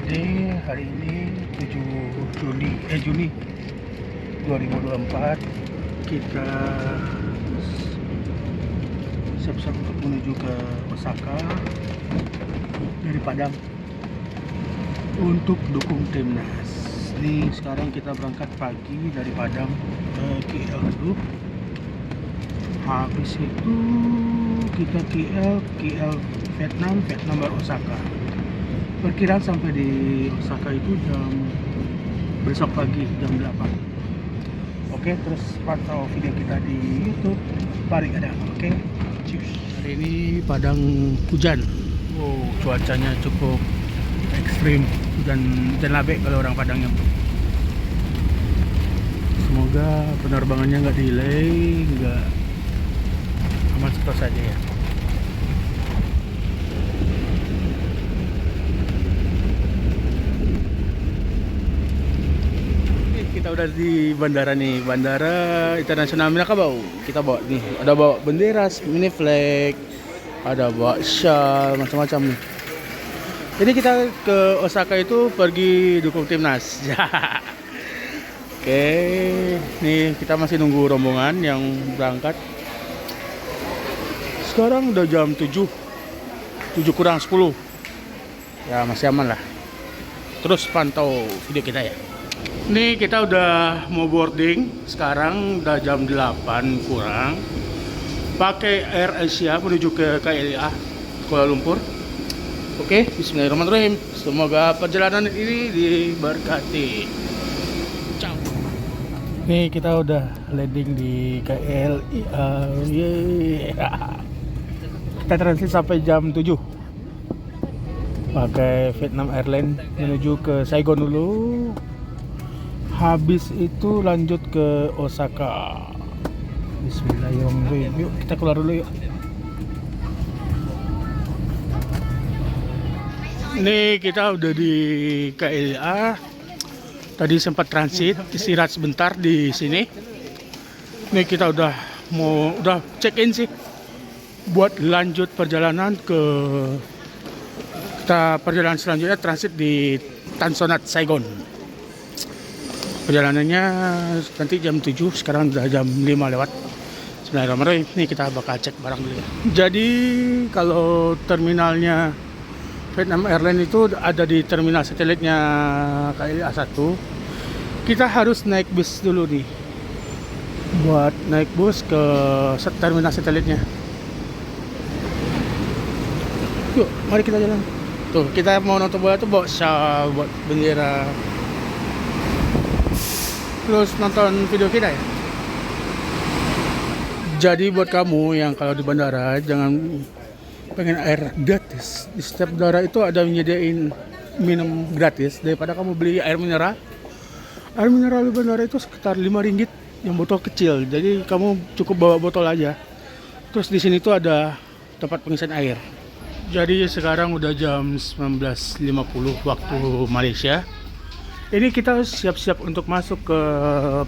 Jadi hari ini 7 Juni 2024 kita siap-siap untuk menuju ke Osaka dari Padang untuk dukung timnas. Ini sekarang kita berangkat pagi dari Padang ke KL dulu. Habis itu kita KL Vietnam baru Osaka. Perkiraan sampai di Osaka itu besok pagi jam 8. Oke, terus pantau video kita di YouTube paling ada. Oke, cheers. Hari ini Padang hujan. Wow, cuacanya cukup ekstrim, hujan labek kalau orang Padang yang. Semoga penerbangannya nggak delay, nggak aman seperti saja ya. Kita udah di bandara nih, Bandara Internasional Minangkabau. Kita bawa nih, ada bawa bendera, mini flag, ada bawa shawl, macam-macam nih. Jadi kita ke Osaka itu pergi dukung timnas. Oke, nih kita masih nunggu rombongan yang berangkat. Sekarang udah jam 7 kurang 10. Ya masih aman lah. Terus pantau video kita ya. Nih kita udah mau boarding. Sekarang udah jam 8 kurang. Pakai Air Asia menuju ke KLIA Kuala Lumpur. Oke, bismillahirrahmanirrahim. Semoga perjalanan ini diberkati. Ciao. Nih kita udah landing di KLIA. Yeah. Kita transit sampai jam 7. Pakai Vietnam Airlines menuju ke Saigon dulu. Habis itu lanjut ke Osaka. Bismillahirrahmanirrahim. Yuk kita keluar dulu yuk. Nih kita udah di KLIA. Tadi sempat transit, istirahat sebentar di sini. Nih kita udah check in sih. Buat lanjut perjalanan perjalanan selanjutnya transit di Tan Son Nhat, Saigon. Perjalanannya nanti jam 7, sekarang udah jam 5 lewat. Bismillahirrahmanirrahim. Nih kita bakal cek barang dulu ya. Jadi kalau terminalnya Vietnam Airlines itu ada di terminal satelitnya KLIA 1. Kita harus naik bus dulu nih. Buat naik bus ke terminal satelitnya. Yuk, mari kita jalan. Tuh, kita mau nonton bola tuh bawa shawl, buat bendera. Terus nonton video kita ya. Jadi buat kamu yang kalau di bandara jangan pengen air gratis. Di setiap bandara itu ada menyediain minum gratis daripada kamu beli air mineral. Air mineral di bandara itu sekitar 5 ringgit yang botol kecil. Jadi kamu cukup bawa botol aja. Terus di sini tuh ada tempat pengisian air. Jadi sekarang udah jam 19.50 waktu Malaysia. Ini kita siap-siap untuk masuk ke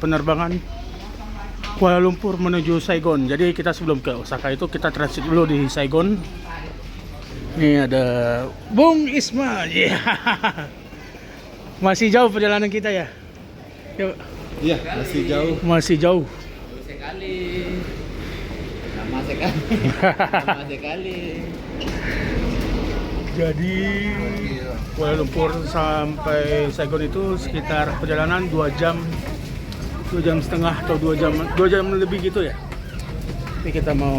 penerbangan Kuala Lumpur menuju Saigon. Jadi kita sebelum ke Osaka itu kita transit dulu di Saigon. Ini ada Bung Isma. Yeah. Masih jauh perjalanan kita ya? Yuk. Iya, masih jauh. Masih jauh. Sama sekali. Jadi Kuala Lumpur sampai Saigon itu sekitar perjalanan 2 jam setengah atau 2 jam lebih gitu ya. Ini kita mau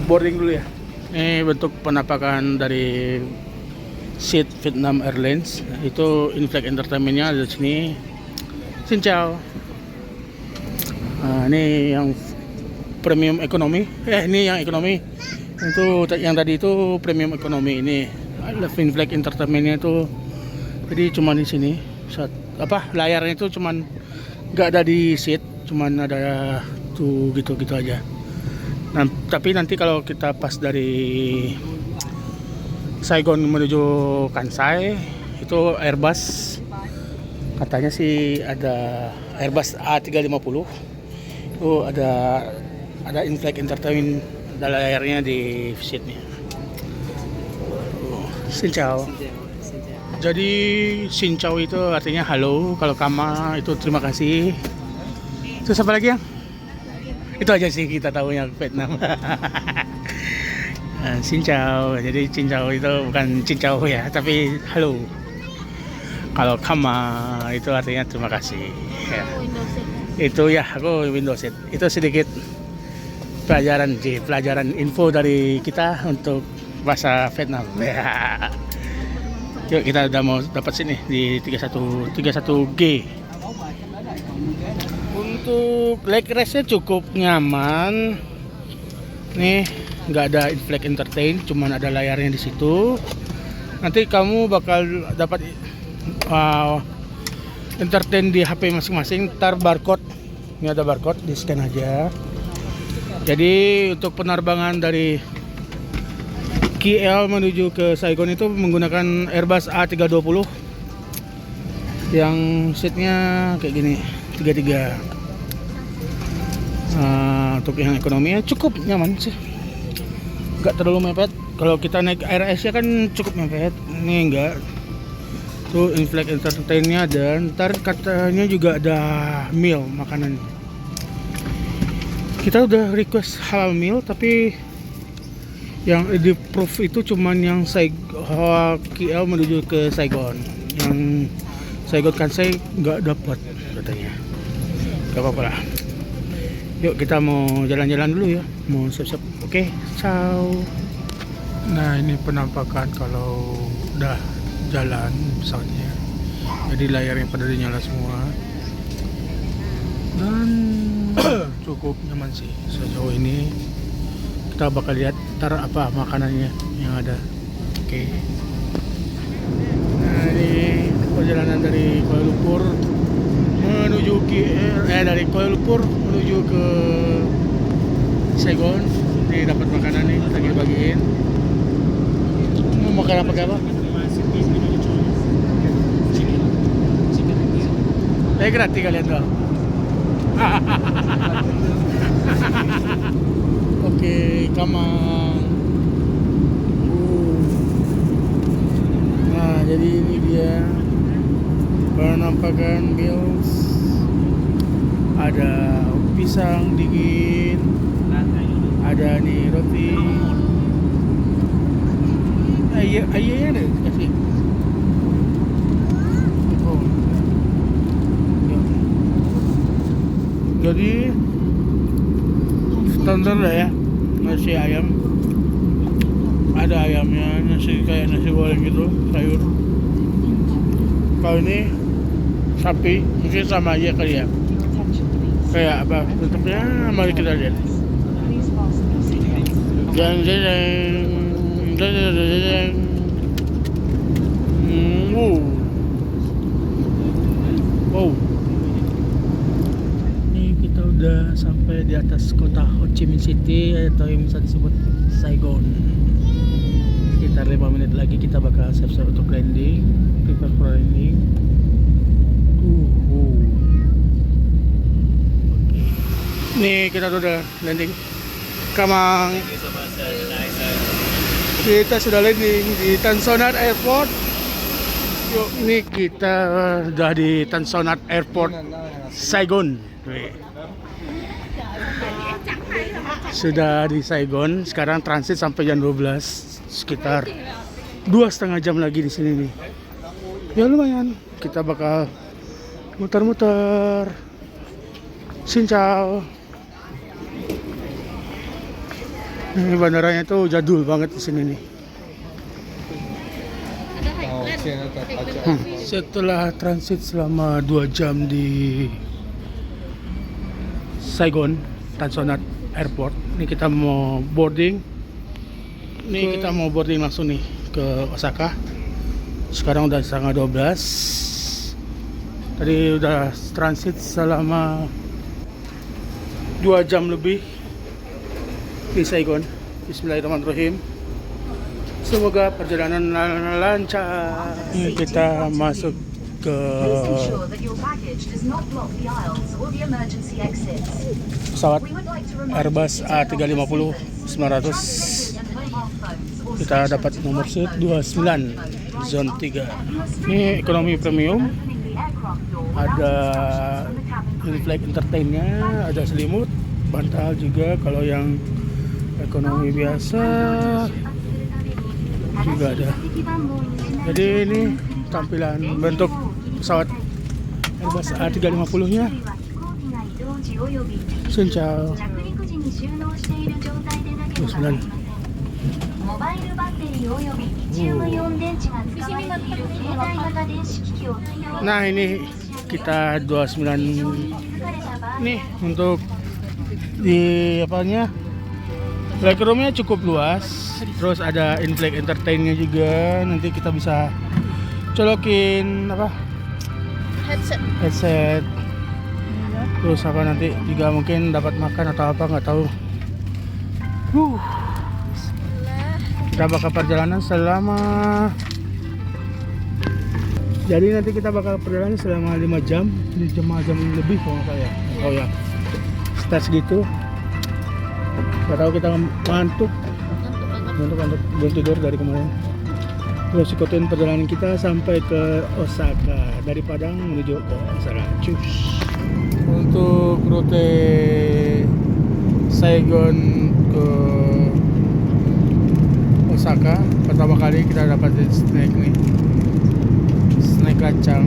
boarding dulu ya. Ini bentuk penampakan dari seat Vietnam Airlines. Itu in-flight entertainmentnya ada di sini. Xin chào. Nah, ini yang premium ekonomi. Ini yang ekonomi. Itu yang tadi itu premium ekonomi. Ini in-flight entertainmentnya itu. Jadi cuma di sini. Layarnya itu cuman nggak ada di seat, cuman ada tuh gitu aja. Nah, tapi nanti kalau kita pas dari Saigon menuju Kansai itu Airbus, katanya sih ada Airbus A350 itu ada in-flight entertainment, ada layarnya di seatnya. Xin chào. Jadi Xin chào itu artinya halo, kalau kama itu terima kasih. Terus apa lagi yang? Itu aja sih kita tahunya Vietnam. Xin chào. Jadi Xin chào itu bukan Xin chào ya, tapi halo. Kalau kama itu artinya terima kasih. Ya. Itu ya aku Windows 8. Itu sedikit pelajaran info dari kita untuk bahasa Vietnam. Ya. Yuk kita udah mau dapat sini di 31G. Untuk leg rest-nya cukup nyaman. Nih nggak ada inflict entertain, cuman ada layarnya di situ. Nanti kamu bakal dapat entertain di HP masing-masing. Ntar barcode, ini ada barcode, di scan aja. Jadi untuk penerbangan dari KL menuju ke Saigon itu menggunakan Airbus A320 yang seatnya kayak gini 33. Untuk yang ekonominya cukup nyaman sih, nggak terlalu mepet. Kalau kita naik Air Asia kan cukup mepet, ini enggak. Tuh inflight entertainnya, dan ntar katanya juga ada meal makanan. Kita udah request halal meal, tapi yang di proof itu cuman yang KL menuju ke Saigon. Yang Saigon Kansai nggak dapat katanya. Gak apa-apa lah. Yuk kita mau jalan-jalan dulu ya. Mau siap-siap. Oke, ciao. Nah ini penampakan kalau udah jalan pesawatnya. Jadi layarnya pada dinyala semua. Dan cukup nyaman sih sejauh ini. Kita bakal lihat ntar apa makanannya yang ada. Oke. Nah ini perjalanan dari Kuala Lumpur menuju dari Kuala Lumpur menuju ke Saigon. Ini dapat makanan nih, lagi bagiin. Mau makan apa apa? Gratis kalian tuh. Oke, kamang. Nah, jadi ini dia penampakan meals. Ada pisang dingin, ada nih roti. Ayahnya ada kasih. Oh. Jadi standar lah ya, nasi ayam, ada ayamnya, nasi kayak nasi goreng gitu, sayur. Kalau ini sapi, mungkin sama aja kali ya, kayak apa bentuknya, mari kita lihat. Wow. Udah sampai di atas kota Ho Chi Minh City atau yang bisa disebut Saigon. Sekitar 5 menit lagi kita bakal siap-siap untuk landing, prepare for landing. Nih kita udah landing. Kamang. Kita sudah landing di Tan Son Nhat Airport. Yuk, ini kita udah di Tan Son Nhat Airport Saigon. Sudah di Saigon, sekarang transit sampai jam 12, sekitar 2,5 jam lagi di sini nih. Ya lumayan, kita bakal muter-muter. Xin chào. Ini bandaranya tuh jadul banget di sini nih. Setelah transit selama 2 jam di Saigon, Tan Son Nhat Airport, ini kita mau boarding. Ini kita mau boarding langsung nih ke Osaka. Sekarang udah setengah 12. Tadi udah transit selama 2 jam lebih di Saigon. Bismillahirrahmanirrahim. Semoga perjalanan lancar. Ini kita masuk ke pesawat Airbus A350-900. Kita dapat nomor seat 29 zone 3. Ini ekonomi premium. Ada in-flight entertainnya, ada selimut, bantal juga. Kalau yang ekonomi biasa juga ada. Jadi ini tampilan bentuk pesawat Airbus A350 nya. Ciao. 29. モバイルバッテリーおよびリチウムイオン電池が使われている携帯型電子機器を使用。 Nah ini kita 29 nih untuk di apanya, playroomnya cukup luas, terus ada in-flight entertainnya juga. Nanti kita bisa colokin apa, headset, terus apa nanti juga mungkin dapat makan atau apa nggak tahu. Kita bakal perjalanan selama, jadi nanti kita bakal perjalanan selama 5 jam, 5 jam lebih kalau saya. Oh ya, start gitu. Gak tahu kita ngantuk, belum tidur dari kemarin. Terus ikutin perjalanan kita sampai ke Osaka, dari Padang menuju ke Osaka. Cus. Untuk rute Saigon ke Osaka, pertama kali kita dapat snack nih, snack kacang,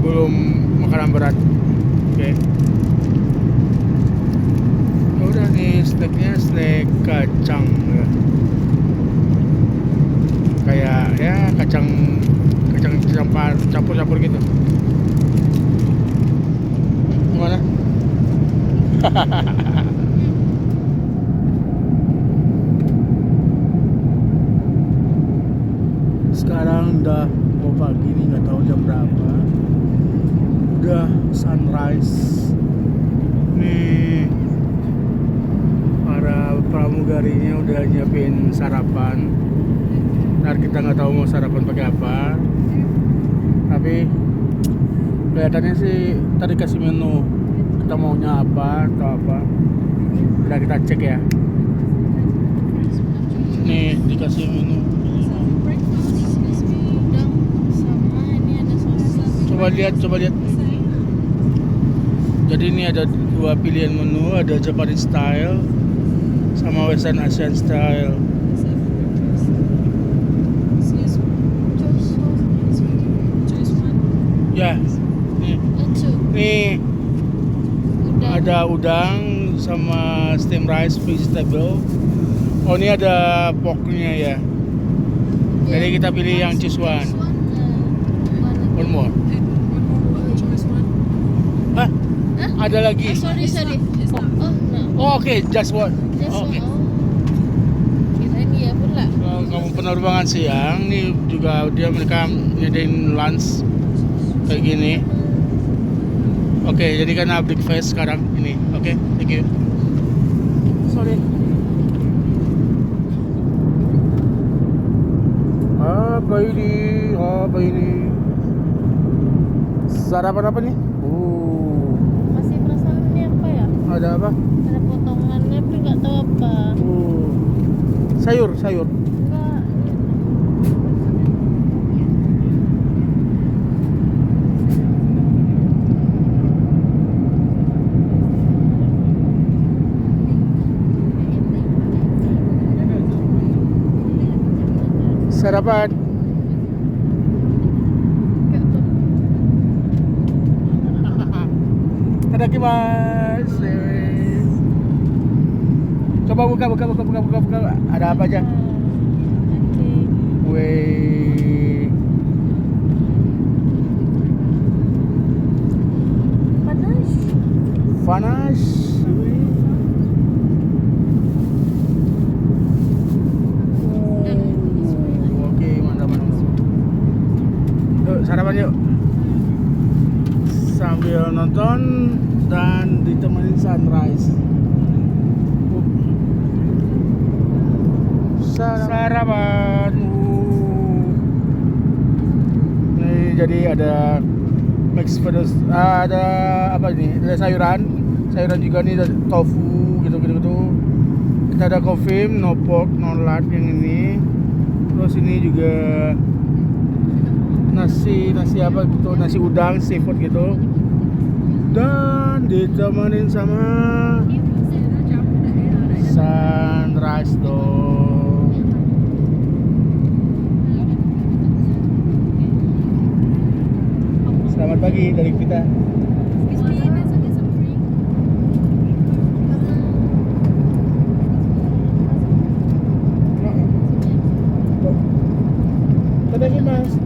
belum makanan berat. Oke. Udah nih snacknya, snack kacang ya. Kayak ya kacang campur gitu. Gimana? Sekarang udah mau pagi nih, nggak tahu jam berapa. Udah sunrise. Nih para pramugarinya udah nyiapin sarapan. Ntar kita nggak tahu mau sarapan pakai apa. Tapi kelihatannya sih tadi kasih menu, kita maunya apa atau apa. Udah kita cek ya. Nih dikasih menu. Coba lihat. Jadi ini ada 2 pilihan menu, ada Japanese style sama Western Asian style. Ya, nih ada udang sama steam rice vegetable. Oh ini ada porknya ya. Jadi kita pilih yang choose one. One more. Hah? Ada lagi? Sorry. Oh, no. Oh, oke, just one. Oke. Kirain iya pula. Kalau kamu penerbangan siang, nih juga mereka nyediain lunch kayak gini. Oke, jadi karena breakfast sekarang ini. Oke, thank you. Sorry. Apa ini? Sarapan apa nih? Masih penasaran ini apa ya? Ada apa? Ada potongannya tapi nggak tahu apa. Sayur. Enggak. Sarapan. Itadakimasu. Coba buka. Ada apa aja? Wih. Panas. Oke, mantap. Yuk, sarapan yuk. Sambil nonton dan ditemenin sunrise. Sarapan. Nih jadi ada mix pedas, ada apa ini? Ada sayuran juga nih, ada tofu gitu. Kita ada coffee, no pork, no lard yang ini. Terus ini juga nasi apa gitu, nasi udang, seafood gitu. Dan ditemenin sama sunrise dong. Selamat pagi dari kita. Itadakimasu.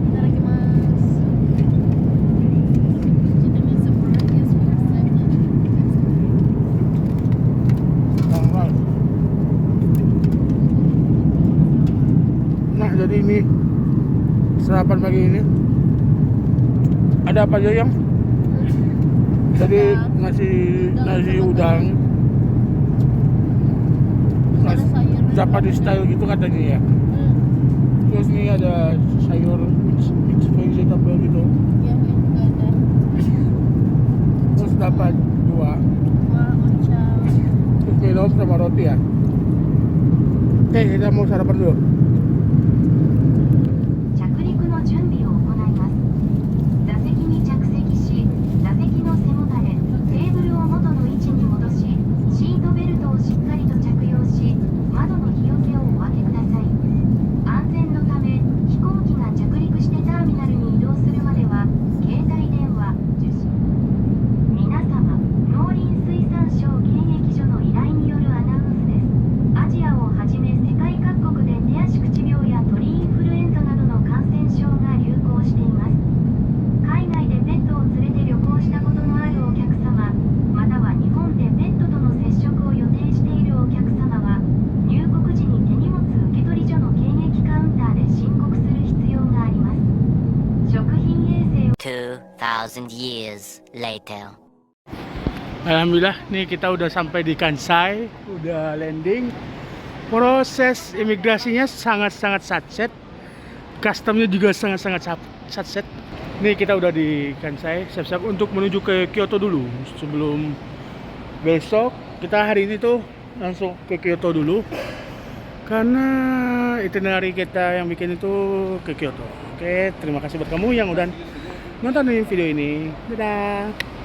Nah, jadi ini sarapan pagi ini ada apa aja yang? Jadi nasi udang, Japanese style gitu katanya ya. Terus ini ada sayur mix vegetable gitu. Terus dapat dua. Terus minum sama roti ya. Oke, kita mau sarapan dulu. 着陸の準備を行います。座席に着席し、座席の背もたれ、テーブルを元の位置に戻し、シートベルトをしっかりと着用し、窓の日よけをお開けください。安全のため、飛行機が着陸してターミナルに移動するまでは、携帯電話、受信。皆様、農林水産省検疫所の依頼によるアナウンスです。アジアをはじめ世界各国で手足口病や鳥インフルエンザなどの感染症が流行しています。海外でペットを連れて旅行したことのあるお客様、または日本でペットとの接触を予定しているお客様は、入国時に手荷物受け取り所の検疫カウンターで申告する必要があります。食品衛生を 2,000 years later. Alhamdulillah, nih kita udah sampai di Kansai, udah landing. Proses imigrasinya sangat-sangat satset, customnya juga sangat-sangat satset. Nih kita udah di Kansai, siap-siap untuk menuju ke Kyoto dulu. Sebelum besok, kita hari ini tuh langsung ke Kyoto dulu. Karena itinerary kita yang bikin itu ke Kyoto. Oke, terima kasih buat kamu yang udah nonton video ini. Dadah.